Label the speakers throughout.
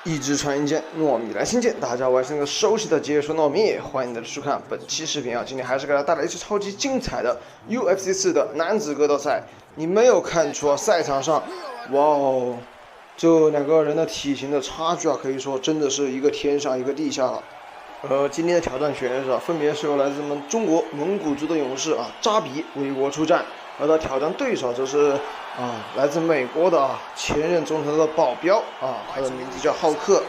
Speaker 1: 一直传一件，糯米来新见。大家好，我是那个熟悉的解说糯米，欢迎大家收看本期视频啊。今天还是给大家带来一次超级精彩的 UFC 4的男子格斗赛。你没有看出啊，赛场上，哇哦，这两个人的体型的差距啊，可以说真的是一个天上一个地下了。今天的挑战选手分别是由来自我们中国蒙古族的勇士啊扎比为国出战，而他挑战对手就是来自美国的前任总统的保镖他的名字叫浩克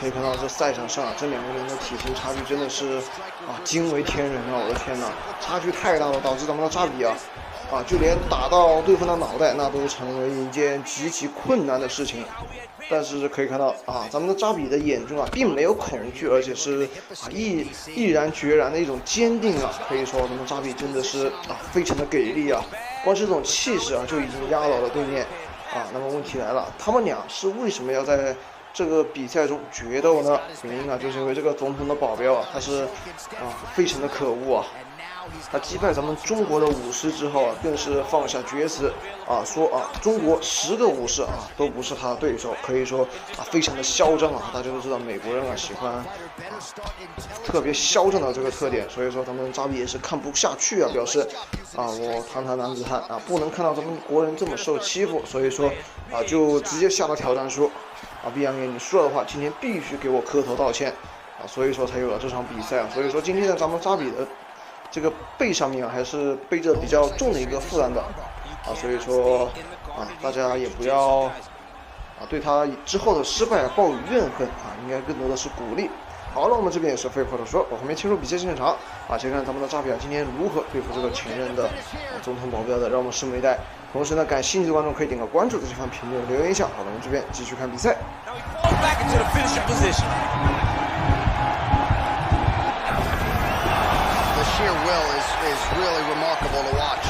Speaker 1: 可以看到这赛场上这两个人的体型差距真的是惊为天人啊！我的天哪，差距太大了，导致咱们的扎比就连打到对方的脑袋那都成为一件极其困难的事情。但是可以看到咱们的扎比的眼中并没有恐惧，而且是毅然决然的一种坚定可以说咱们扎比真的是非常的给力光是这种气势就已经压倒了对面那么问题来了，他们俩是为什么要在这个比赛中决斗呢？原因就是因为这个总统的保镖他是非常的可恶他击败咱们中国的武士之后更是放下厥词说中国10个武士都不是他的对手，可以说非常的嚣张大家都知道美国人喜欢特别嚣张的这个特点，所以说咱们扎比也是看不下去表示我堂堂男子汉不能看到咱们国人这么受欺负，所以说就直接下了挑战书毕扬爷，你输了的话今天必须给我磕头道歉所以说才有了这场比赛所以说今天的咱们扎比的这个背上面还是背着比较重的一个负担的所以说大家也不要对他之后的失败抱有怨恨应该更多的是鼓励。好了，我们这边也是废话多说，我后面切入比赛现场先看咱们的扎比今天如何对付这个前任的总统保镖的，让我们拭目以待。同时呢，感兴趣的观众可以点个关注，在下方评论留言一下。好了，我们这边继续看比赛。
Speaker 2: Sheer will is really remarkable to watch.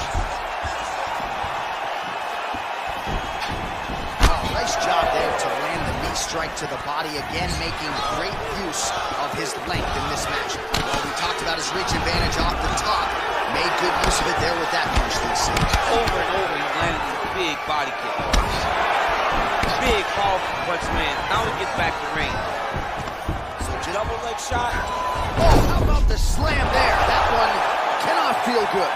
Speaker 2: Nice job there to land the knee strike to the body again, making great use of his length in this match. Well, we talked about his reach advantage off the top. Made good use of it there with that punch, DC.
Speaker 3: Over and over, he landed these big body kicks. Big, powerful punch, man. Now he gets back to range. So double leg shot.
Speaker 2: Oh, how about the slam there? That one cannot feel good.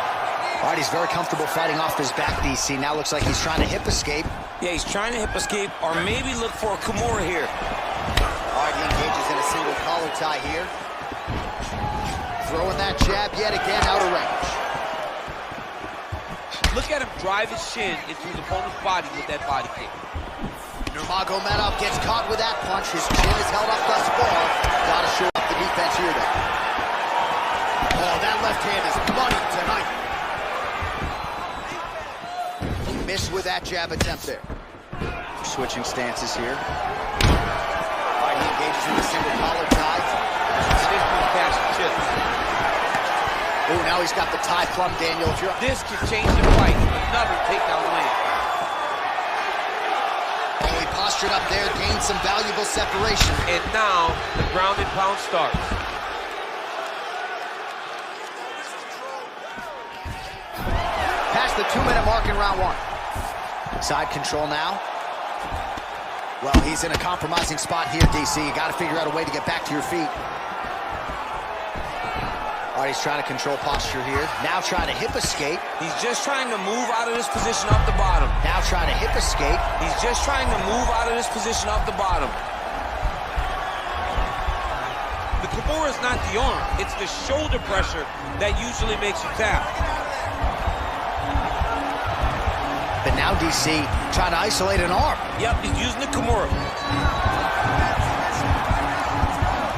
Speaker 2: All right, he's very comfortable fighting off his back, DC. Now looks like he's trying to hip escape.
Speaker 3: Yeah, he's trying to hip escape or maybe look for a Kimura here.
Speaker 2: All right, he engages in a single collar tie here. Throwing that jab yet again out of range.
Speaker 3: Look at him drive his shin into his opponent's body with that body kick.
Speaker 2: Nurmagomedov gets caught with that punch. His chin is held up thus far. Gotta show up the defense here, though. Oh, that left hand is money tonight. He missed with that jab attempt there. Switching stances here. All right, he engages in a single collar tie. Oh, now he's got the tie from Daniel.
Speaker 3: This can change the fight. Another takedown win.
Speaker 2: Oh, he postured up there, gained some valuable separation.
Speaker 3: And now the ground and pound starts.
Speaker 2: Past the 2-minute mark in round 1. Side control now. Well, he's in a compromising spot here, DC. You got to figure out a way to get back to your feet. All right, he's trying to control posture here. Now trying to hip escape.
Speaker 3: He's just trying to move out of this position off the bottom.
Speaker 2: Now trying to hip escape.
Speaker 3: He's just trying to move out of this position off the bottom. The Kimura is not the arm. It's the shoulder pressure that usually makes you tap.
Speaker 2: But now DC trying to isolate an arm.
Speaker 3: Yep, he's using the Kimura.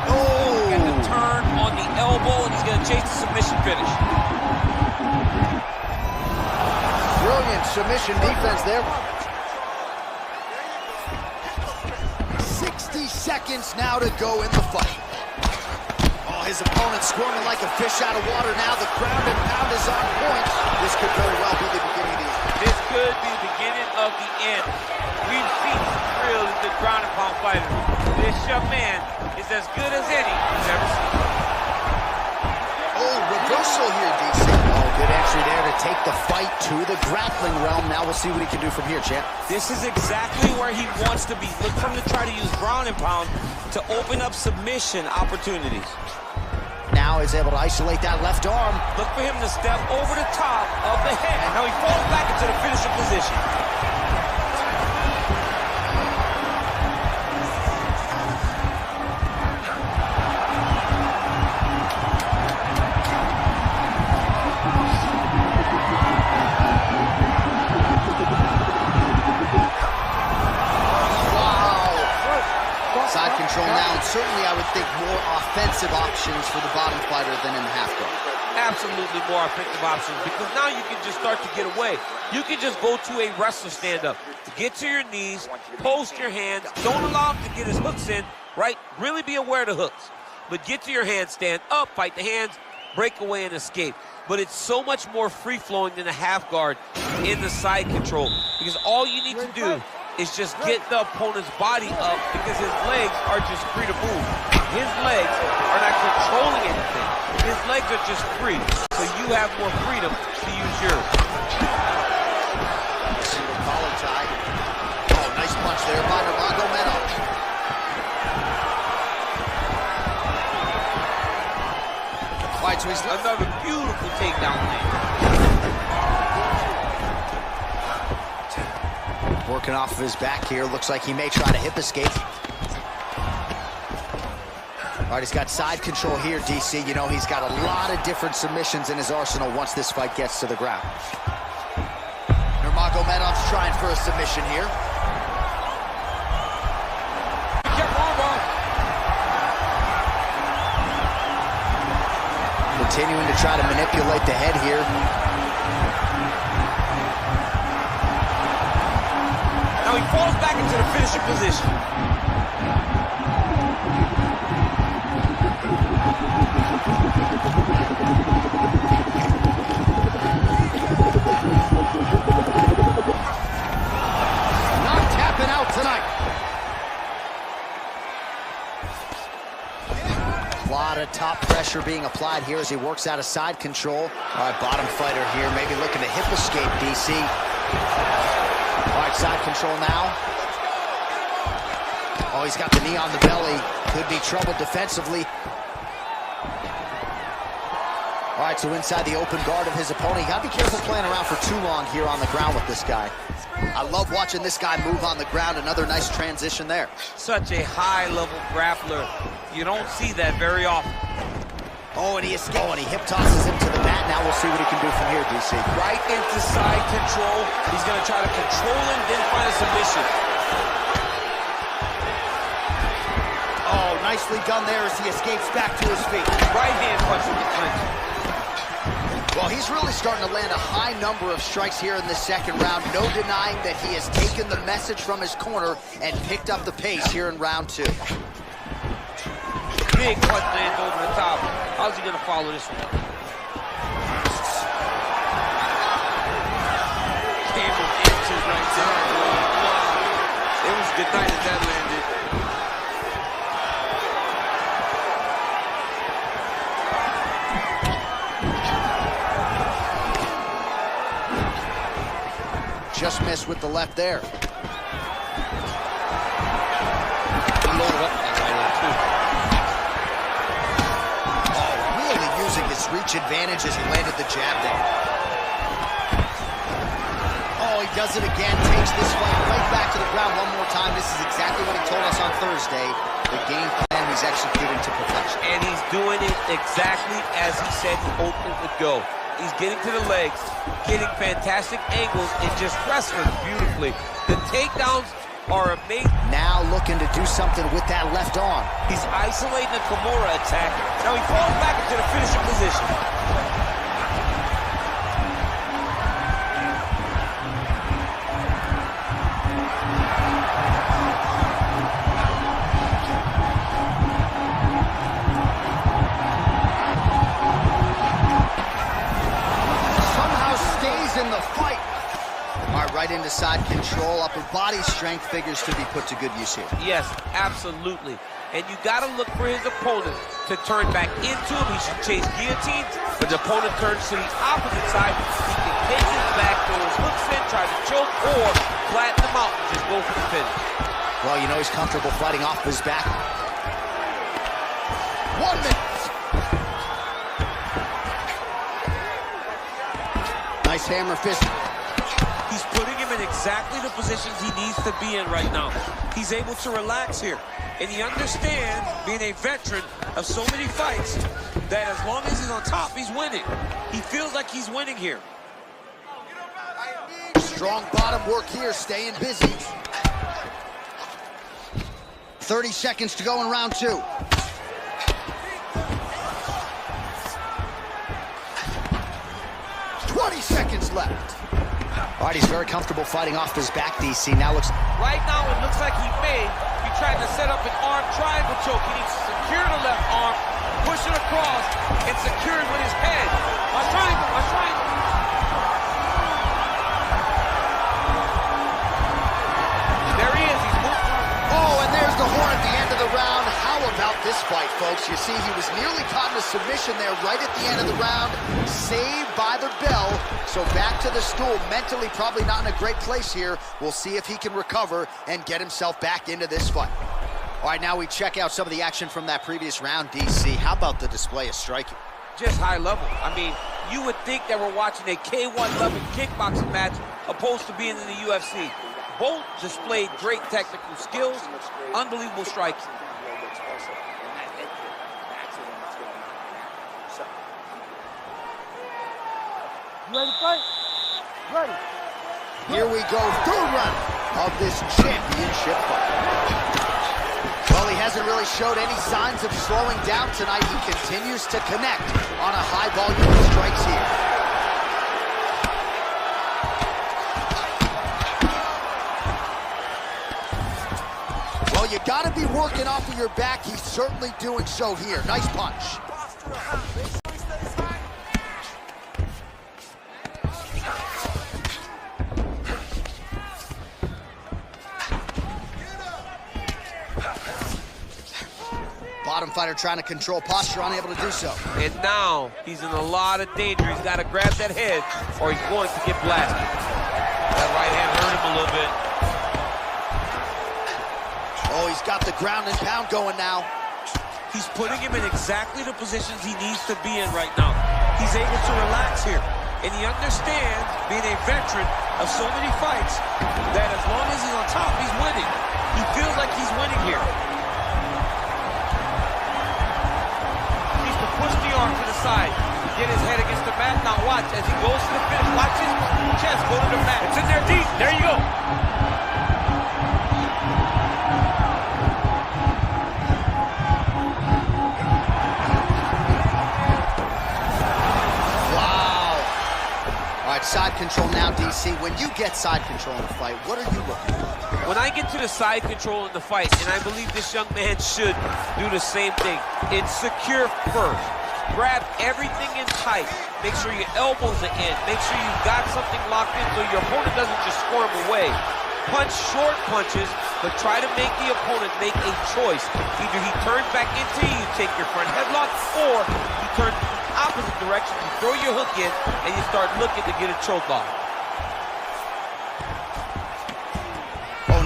Speaker 2: Oh!
Speaker 3: Got the turn on the elbow, and he's going to chase the submission finish.
Speaker 2: Brilliant submission defense there. 60 seconds now to go in the fight. Oh, his opponent squirming like a fish out of water now. The ground and pound is on point. This could very well be the beginning of the end.
Speaker 3: This could be the beginning of the end. We've seen some really good ground and pound fighters. This young man is as good as any we've ever seen.
Speaker 2: Oh, reversal here, DC. Oh, good entry there to take the fight to the grappling realm. Now we'll see what he can do from here, champ.
Speaker 3: This is exactly where he wants to be. Look for him to try to use ground and pound to open up submission opportunities.
Speaker 2: Now he's able to isolate that left arm.
Speaker 3: Look for him to step over the top of the head. Now he falls back into the finishing position.
Speaker 2: Side control now, and certainly I would think more offensive options for the bottom fighter than in the half guard.
Speaker 3: Absolutely more offensive options, because now you can just start to get away. You can just go to a wrestler stand-up. Get to your knees, post your hands, don't allow him to get his hooks in, right? Really be aware of the hooks. But get to your hands, stand up, fight the hands, break away and escape. But it's so much more free-flowing than a half guard in the side control, because all you need to do is just get the opponent's body up, because his legs are just free to move. His legs are not controlling anything. His legs are just free, so you have more freedom to use yours.
Speaker 2: Single collar tie. Oh, nice punch there by Nurmagomedov. All right, so he's
Speaker 3: another beautiful takedown land.
Speaker 2: Working off of his back here. Looks like he may try to hip escape. All right, he's got side control here, DC. You know, he's got a lot of different submissions in his arsenal once this fight gets to the ground. Nurmagomedov's trying for a submission here. Continuing to try to manipulate the head here.
Speaker 3: Now he falls back into the finishing position.
Speaker 2: Not tapping out tonight. A lot of top pressure being applied here as he works out of side control. All right, bottom fighter here, maybe looking to hip escape, DC. All right, side control now. Oh, he's got the knee on the belly. Could be trouble defensively. All right, so inside the open guard of his opponent. You gotta be careful playing around for too long here on the ground with this guy. I love watching this guy move on the ground. Another nice transition there.
Speaker 3: Such a high-level grappler. You don't see that very often.
Speaker 2: Oh, and he escapes. Oh, and he hip tosses him to the mat. Now we'll see what he can do from here, DC.
Speaker 3: Right into side control. He's going to try to control him, then find a submission.
Speaker 2: Oh, nicely done there as he escapes back to his feet.
Speaker 3: Right hand punch in the clinch.
Speaker 2: Well, he's really starting to land a high number of strikes here in the second round. No denying that he has taken the message from his corner and picked up the pace here in round two.
Speaker 3: Big punch lands over the top. How's he going to follow this one? Camel inches right there. Wow. It was good night as that landed.
Speaker 2: Just missed with the left there. Reach advantage as he landed the jab there. Oh, he does it again, takes this fight right back to the ground one more time. This is exactly what he told us on Thursday. The game plan he's executing to perfection.
Speaker 3: And he's doing it exactly as he said he hoped it would go. He's getting to the legs, getting fantastic angles, and just wrestling beautifully. The takedowns are amazing.
Speaker 2: Now looking to do something with that left arm.
Speaker 3: He's isolating the Kimura attack. Now he falls back into the finishing position.
Speaker 2: Somehow stays in the fight. All right, right into side control, upper body strength figures to be put to good use here.
Speaker 3: Yes, absolutely. And you got to look for his opponent to turn back into him. He should chase guillotine. When the opponent turns to the opposite side, he can take his back, throw his hooks in, try to choke, or flatten him out and just go for the finish.
Speaker 2: Well, you know he's comfortable fighting off his back. 1 minute. Nice hammer fist.
Speaker 3: He's putting him in exactly the positions he needs to be in right now. He's able to relax here. And he understands, being a veteran of so many fights, that as long as he's on top, he's winning. He feels like he's winning here.
Speaker 2: Strong bottom work here, staying busy. 30 seconds to go in round 2. Seconds left. All right, he's very comfortable fighting off his back, DC. Now looks...
Speaker 3: Right now, it looks like he tried to set up an arm triangle choke. He needs to secure the left arm, push it across, and secure it with his head. A triangle, a triangle. There he is, he's moving.
Speaker 2: Oh, and there's the horn at the end of the round. How about this fight, folks? You see, he was nearly caught in a submission there right at the end of the round. Saved by the bell. So back to the stool. Mentally probably not in a great place here. We'll see if he can recover and get himself back into this fight. All right, now we check out some of the action from that previous round, DC. How about the display of striking?
Speaker 3: Just high level. I mean, you would think that we're watching a K1 level kickboxing match opposed to being in the UFC. Both displayed great technical skills, unbelievable striking.
Speaker 4: You ready to fight? Ready.
Speaker 2: Here we go, third round of this championship fight. Well, he hasn't really showed any signs of slowing down tonight. He continues to connect on a high volume of strikes here. Well, you gotta be working off of your back. He's certainly doing so here. Nice punch. Bottom fighter trying to control posture, unable to do so.
Speaker 3: And now he's in a lot of danger. He's got to grab that head or he's going to get blasted. That right hand hurt him a little bit.
Speaker 2: Oh, he's got the ground and pound going now.
Speaker 3: He's putting him in exactly the positions he needs to be in right now. He's able to relax here. And he understands, being a veteran of so many fights, that as long as he's on top, he's winning. He feels like he's winning here. Push the arm to the side, get his head against the mat. Now watch as he goes to the finish. Watch his chest go to the mat. It's in there deep. There you go.
Speaker 2: Wow. All right, side control now, DC. When you get side control in a fight, what are you looking for?
Speaker 3: When I get to the side control in the fight, and I believe this young man should do the same thing, it's secure first. Grab everything in tight. Make sure your elbows are in. Make sure you've got something locked in so your opponent doesn't just squirm away. Punch short punches, but try to make the opponent make a choice. Either he turns back into you take your front headlock, or he turns in the opposite direction, you throw your hook in, and you start looking to get a choke off.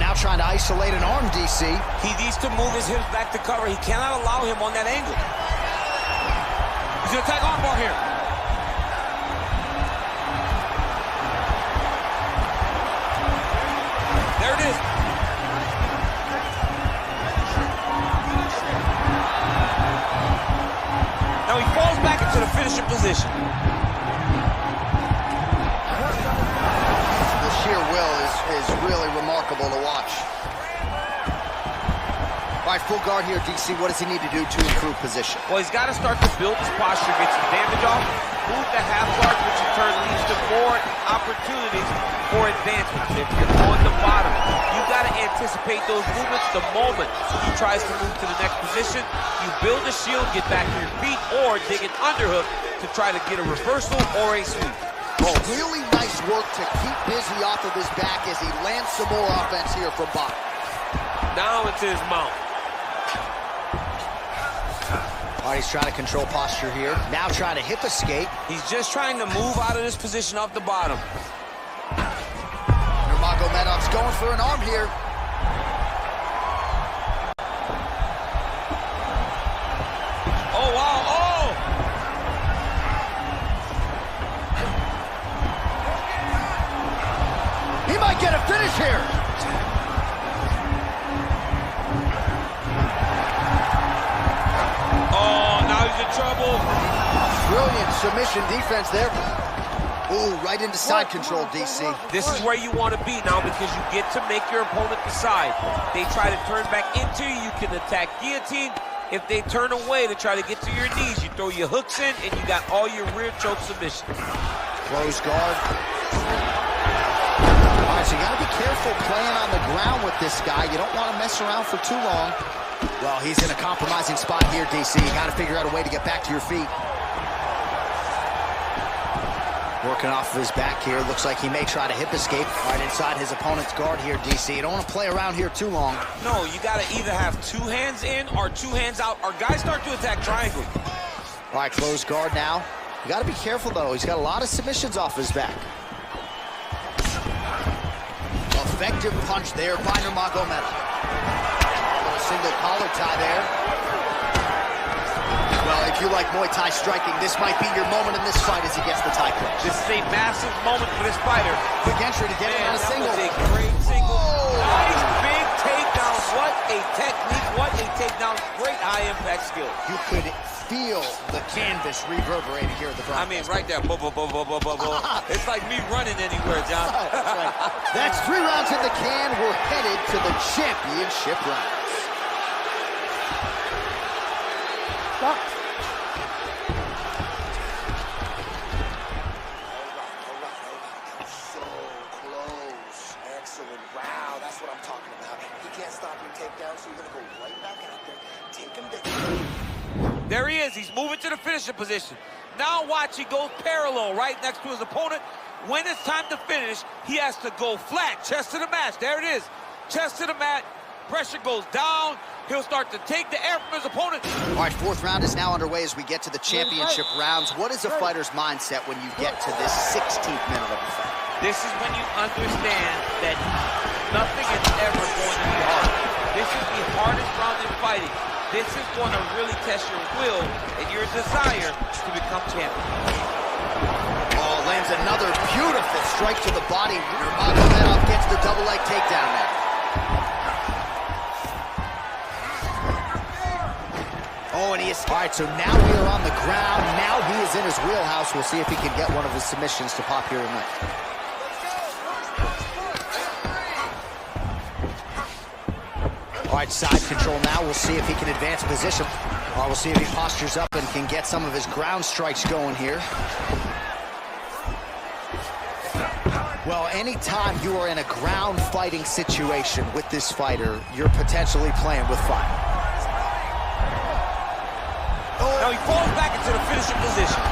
Speaker 2: Now trying to isolate an arm, DC.
Speaker 3: He needs to move his hips back to cover. He cannot allow him on that angle. He's gonna attack armbar here. There it is. Now he falls back into the finishing position.
Speaker 2: The sheer will is really remarkable to watch. All right, full guard here, DC. What does he need to do to improve position?
Speaker 3: Well, he's got to start to build his posture, get some damage off, move the half guard, which in turn leads to more opportunities for advancement. If you're on the bottom, you got to anticipate those movements the moment he tries to move to the next position. You build a shield, get back to your feet, or dig an underhook to try to get a reversal or a sweep.
Speaker 2: Oh, really nice work to keep busy off of his back as he lands some more offense here from bottom.
Speaker 3: Now into his mount.
Speaker 2: All right, he's trying to control posture here. Now trying to hip escape.
Speaker 3: He's just trying to move out of this position off the bottom.
Speaker 2: Nurmagomedov's going for an arm here.
Speaker 3: Oh, wow, oh!
Speaker 2: He might get a finish here.
Speaker 3: Oh, now he's in trouble.
Speaker 2: Brilliant submission defense there. Ooh, right into side control, DC.
Speaker 3: This is where you want to be now because you get to make your opponent decide. They try to turn back into you, you can attack guillotine. If they turn away to try to get to your knees, you throw your hooks in and you got all your rear choke submissions.
Speaker 2: Close guard. All right, so you got to be careful playing on the ground with this guy. You don't want to mess around for too long. Well, he's in a compromising spot here, DC. You got to figure out a way to get back to your feet. Working off of his back here. Looks like he may try to hip escape right inside his opponent's guard here, DC. You don't want to play around here too long.
Speaker 3: No, you got to either have two hands in or two hands out, or guys start to attack triangle.
Speaker 2: All right, closed guard now. You got to be careful, though. He's got a lot of submissions off his back. Effective punch there by Nurmagomedov. A little single collar tie there. Well, if you like Muay Thai striking, this might be your moment in this fight as he gets the tie clinch.
Speaker 3: This is a massive moment for this fighter.
Speaker 2: Quick entry to get him on a single.
Speaker 3: That was a great single. Nice big takedown. What a technique. What a takedown. Great high-impact skill.
Speaker 2: You could feel the canvas reverberating here at the
Speaker 3: I mean, right there. It's like me running anywhere, John.
Speaker 2: That's right. That's 3 rounds in the can. We're headed to the championship rounds.
Speaker 4: Stop.
Speaker 5: So close. Excellent. Wow, that's what I'm talking about. He can't stop your takedown, so you're going to go right back out there. Take him down.
Speaker 3: There he is. He's moving to the finisher position. Now watch, he goes parallel right next to his opponent. When it's time to finish, he has to go flat, chest to the mat. There it is. Chest to the mat. Pressure goes down. He'll start to take the air from his opponent.
Speaker 2: All right, 4th round is now underway as we get to the championship rounds. What is a fighter's mindset when you get to this 16th minute of the fight?
Speaker 3: This is when you understand that nothing is ever going to be hard. This is the hardest round in fighting. This is going to really test your will and your desire to become champion.
Speaker 2: Oh, lands another beautiful strike to the body. Nurmagomedov gets the double leg takedown there. Oh, and he is. All right, so now we are on the ground. Now he is in his wheelhouse. We'll see if he can get one of his submissions to pop here tonight. All right, side control now. We'll see if he can advance position. All right, we'll see if he postures up and can get some of his ground strikes going here. Well, anytime you are in a ground fighting situation with this fighter, you're potentially playing with fire.
Speaker 3: Now he falls back into the finishing position.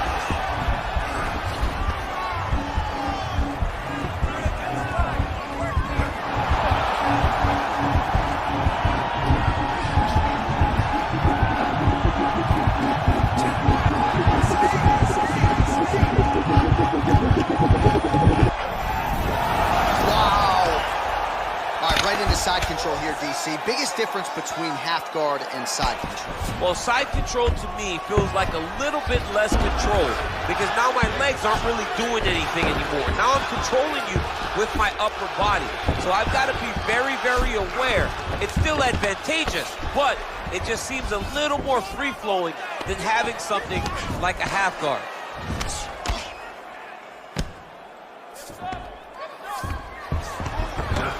Speaker 2: Side control here, DC. Biggest difference between half guard and side control?
Speaker 3: Well, side control to me feels like a little bit less control because now my legs aren't really doing anything anymore. Now I'm controlling you with my upper body. So I've got to be very, very aware. It's still advantageous, but it just seems a little more free-flowing than having something like a half guard.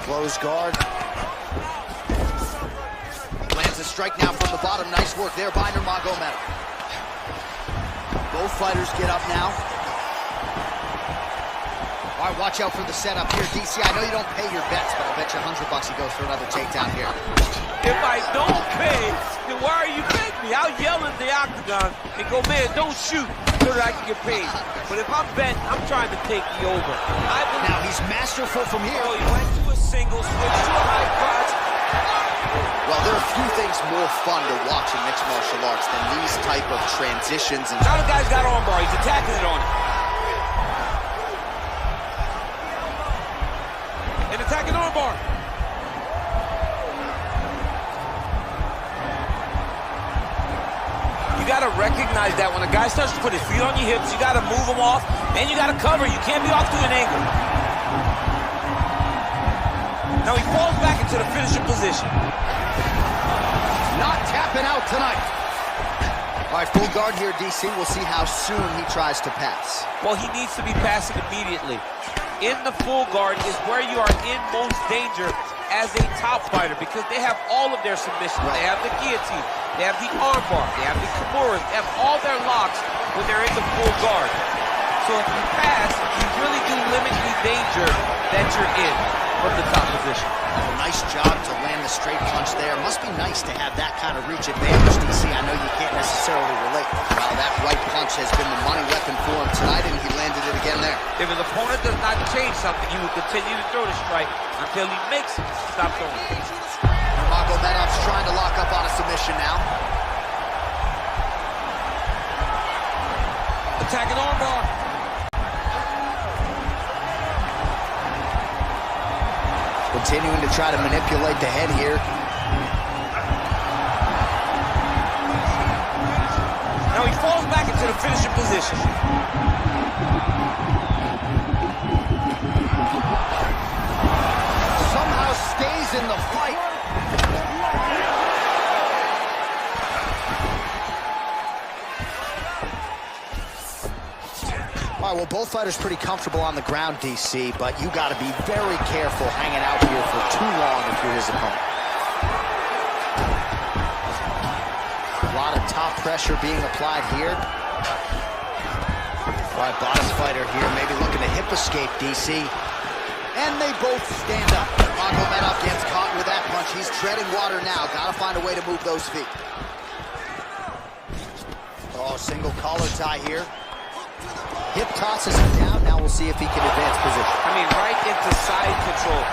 Speaker 2: Close guard. Lands a strike now from the bottom. Nice work there by Nurmagomedov. Both fighters get up now. All right, watch out for the setup here, DC. I know you don't pay your bets, but I'll bet you $100 he goes for another takedown here.
Speaker 3: If I don't pay, then why are you betting? me. I'll yell in the octagon and go, man, don't shoot so that I can get paid. But if I'm betting, I'm trying to take the over.
Speaker 2: Now he's masterful from here.
Speaker 3: Oh, he went to a single, switched to a high cross.
Speaker 2: Well, there are few things more fun to watch in mixed martial arts than these type of transitions. And
Speaker 3: now the guy's got armbar. He's attacking it on him. And attacking armbar. You got to recognize that when a guy starts to put his feet on your hips, you got to move him off, and you got to cover. You can't be off to an angle. Now he falls back into the finishing position.
Speaker 2: Not tapping out tonight. All right, full guard here, DC. We'll see how soon he tries to pass.
Speaker 3: Well, he needs to be passing immediately. In the full guard is where you are in most danger as a top fighter because they have all of their submissions. Right. They have the guillotine, they have the armbar, they have the kimuras, they have all their locks when they're in the full guard. So if you pass, you really do limit the danger that you're in from the top position.
Speaker 2: Well, nice job to land the straight punch there. Must be nice to have that kind of reach advantage, DC. I know you can't necessarily relate. Well, that right punch has been the money weapon for him tonight, and he landed it again there.
Speaker 3: If his opponent does not change something, he will continue to throw the strike until he makes it stop throwing.
Speaker 2: Magomedov's trying to lock up on a submission now.
Speaker 3: Attacking armbar.
Speaker 2: Continuing to try to manipulate the head here.
Speaker 3: Now he falls back into the finishing position.
Speaker 2: Somehow stays in the fight. All right, well, both fighters pretty comfortable on the ground, DC, but you got to be very careful hanging out here for too long if you're his opponent. A lot of top pressure being applied here. All right, bottom fighter here, maybe looking to hip escape, DC. And they both stand up. Magomedov gets caught with that punch. He's treading water now. Got to find a way to move those feet. Oh, single collar tie here. Hip tosses him down. Now we'll see if he can advance position.
Speaker 3: I mean, right into side control.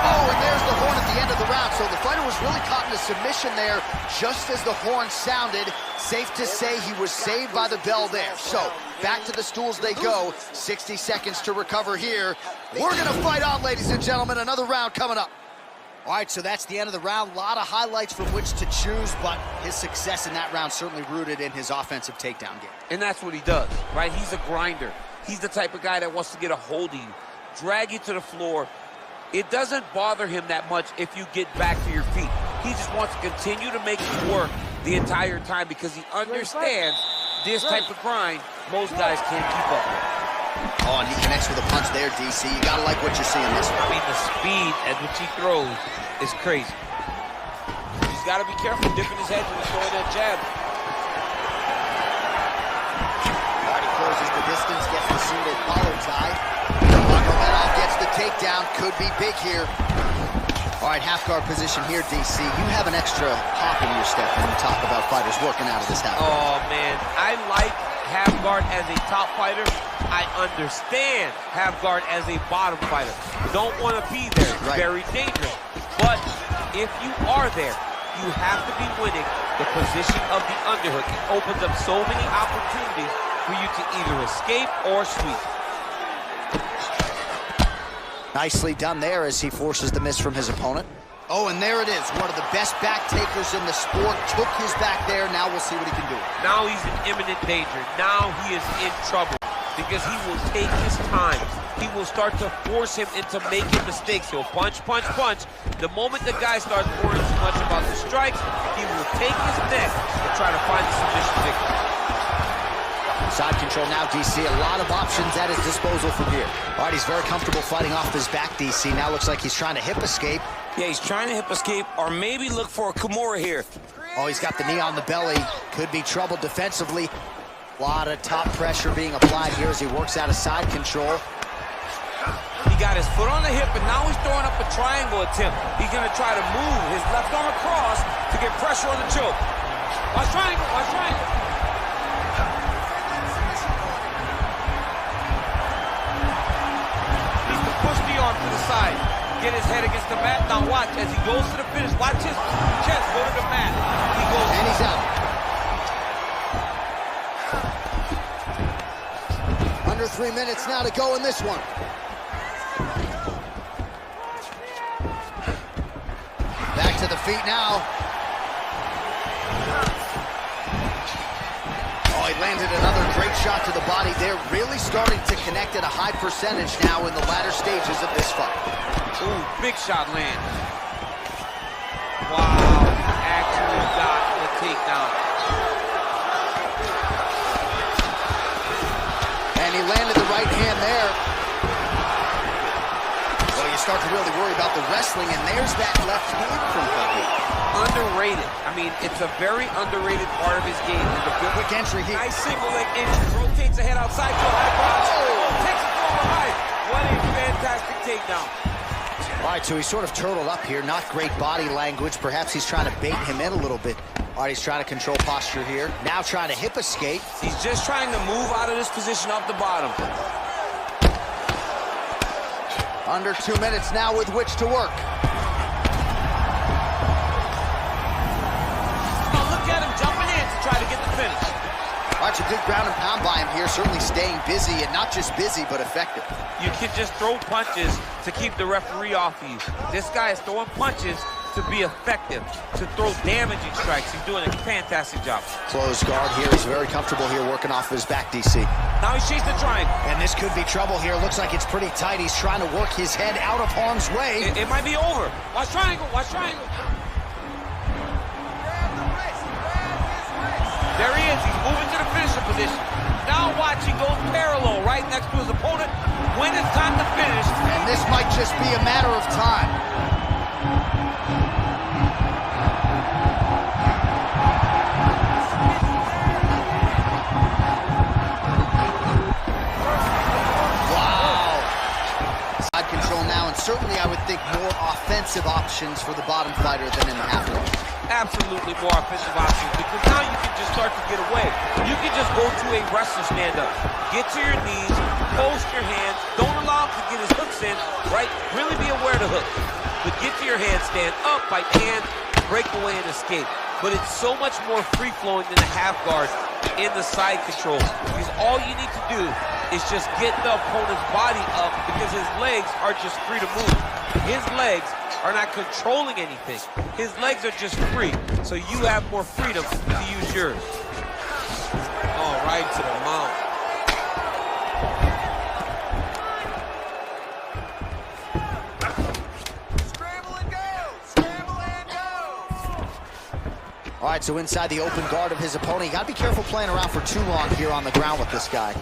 Speaker 2: Oh, and there's the horn at the end of the round. So the fighter was really caught in a submission there just as the horn sounded. Safe to say he was saved by the bell there. So back to the stools they go. 60 seconds to recover here. We're going to fight on, ladies and gentlemen. Another round coming up. All right, so that's the end of the round. A lot of highlights from which to choose, but his success in that round certainly rooted in his offensive takedown game.
Speaker 3: And that's what he does, right? He's a grinder. He's the type of guy that wants to get a hold of you, drag you to the floor. It doesn't bother him that much if you get back to your feet. He just wants to continue to make you work the entire time because he understands this type of grind most guys can't keep up with.
Speaker 2: Oh, and he connects with a punch there, DC. You gotta like what you're seeing this one.
Speaker 3: I mean, the speed at which he throws is crazy. He's got to be careful dipping his head when he's throwing that jab.
Speaker 2: All right, he closes the distance, gets the single collar tie. Magomedov gets the takedown. Could be big here. All right, half guard position here, DC. You have an extra hop in your step when you talk about fighters working out of this half guard.
Speaker 3: Oh, man. I like half guard as a top fighter. I understand half guard as a bottom fighter. Don't want to be there. It's very dangerous. But if you are there, you have to be winning the position of the underhook. It opens up so many opportunities for you to either escape or sweep.
Speaker 2: Nicely done there as he forces the miss from his opponent. Oh, and there it is. One of the best back takers in the sport. Took his back there. Now we'll see what he can do.
Speaker 3: Now he's in imminent danger. Now he is in trouble because he will take his time. He will start to force him into making mistakes. He'll punch, punch, punch. The moment the guy starts worrying too much about the strikes, he will take his neck and try to find the submission victory.
Speaker 2: Side control now, DC. A lot of options at his disposal from here. All right, he's very comfortable fighting off his back, DC. Now looks like he's trying to hip escape.
Speaker 6: Yeah, he's trying to hip escape or maybe look for a Kimura here.
Speaker 2: Oh, he's got the knee on the belly. Could be trouble defensively. A lot of top pressure being applied here as he works out of side control.
Speaker 3: He got his foot on the hip, and now he's throwing up a triangle attempt. He's going to try to move his left arm across to get pressure on the choke. Watch triangle, watch triangle. Needs to push the arm to the side. Get his head against the mat. Now watch as he goes to the finish. Watch his chest go to the mat. He goes.
Speaker 2: And he's out. Under 3 minutes now to go in this one. Back to the feet now. Oh, he landed another great shot to the body. They're really starting to connect at a high percentage now in the latter stages of this fight.
Speaker 3: Ooh, big shot land. Wow, actually got the takedown.
Speaker 2: And he landed the right hand there. Well, you start to really worry about the wrestling, and there's that left hand from Bobby.
Speaker 3: Underrated. I mean, it's a very underrated part of his game. And the
Speaker 2: Quick entry here.
Speaker 3: nice single leg entry. Rotates the head outside to a high cross. Oh, takes it forward high. What a fantastic takedown.
Speaker 2: All right, so he's sort of turtled up here. Not great body language. Perhaps he's trying to bait him in a little bit. All right, he's trying to control posture here. Now trying to hip escape.
Speaker 3: He's just trying to move out of this position off the bottom.
Speaker 2: Under 2 minutes now with which to work.
Speaker 3: Oh, look at him jumping in to try to get the finish.
Speaker 2: All right, a good ground and pound by him here. Certainly staying busy, and not just busy, but effective.
Speaker 3: You can just throw punches to keep the referee off you. This guy is throwing punches to be effective, to throw damaging strikes. He's doing a fantastic job.
Speaker 2: Closed guard here. He's very comfortable here working off his back, DC.
Speaker 3: Now he's chasing the triangle.
Speaker 2: And this could be trouble here. Looks like it's pretty tight. He's trying to work his head out of harm's way.
Speaker 3: It might be over. Watch triangle, watch triangle. There he is. He's moving to the finisher position. Now watch, he goes parallel right next to his opponent when it's time to finish.
Speaker 2: And this might just be a matter of time. Wow. Side control now, and certainly I would think more offensive options for the bottom fighter than in the half guard.
Speaker 3: Absolutely more offensive options, because now you can just start to get away. You can just go to a wrestler stand-up. Get to your knees, post your hands, don't allow him to get his hooks in, right? Really be aware of the hook. But get to your hand, stand up, by hand, break away and escape. But it's so much more free-flowing than the half guard in the side control. Because all you need to do is just get the opponent's body up, because his legs are just free to move. His legs are not controlling anything. His legs are just free, so you have more freedom to use yours. Oh, right to the mount.
Speaker 5: Scramble and go! Scramble and go!
Speaker 2: All right, so inside the open guard of his opponent. You got to be careful playing around for too long here on the ground with this guy.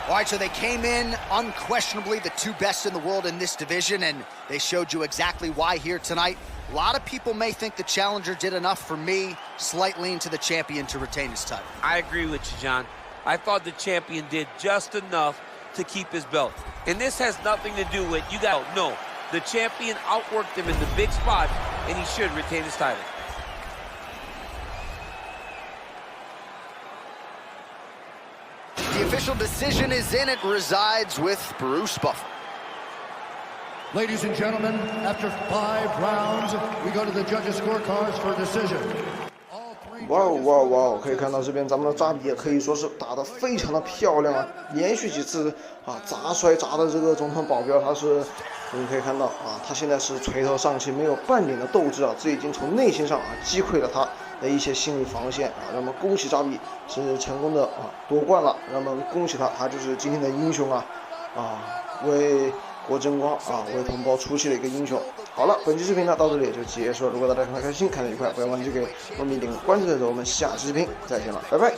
Speaker 2: All right, so they came in unquestionably the two best in the world in this division, and they showed you exactly why here tonight. A lot of people may think the challenger did enough. For me, slight lean to the champion to retain his title.
Speaker 3: I agree with you, John. I thought the champion did just enough to keep his belt. And this has nothing to do with, no. The champion outworked him in the big spot, and he should retain his title.
Speaker 2: The official decision is in. It resides with Bruce Buffer.
Speaker 7: Ladies and gentlemen, after 5 rounds, we go to the judges' scorecards for decision.
Speaker 1: 哇哦哇哦哇哦！可以看到这边咱们的扎比也可以说是打得非常的漂亮啊，连续几次砸摔砸的这个总统保镖，他是我们可以看到他现在是垂头丧气，没有半点的斗志啊，这已经从内心上击溃了他的一些心理防线啊。那么恭喜扎比是成功的夺冠了，那么恭喜他，他就是今天的英雄为国争光为同胞出气的一个英雄。好了，本期视频呢到这里也就结束了。如果大家看得开心，看得愉快，不要忘记给糯米点个关注的时候，我们下期视频再见了，拜拜。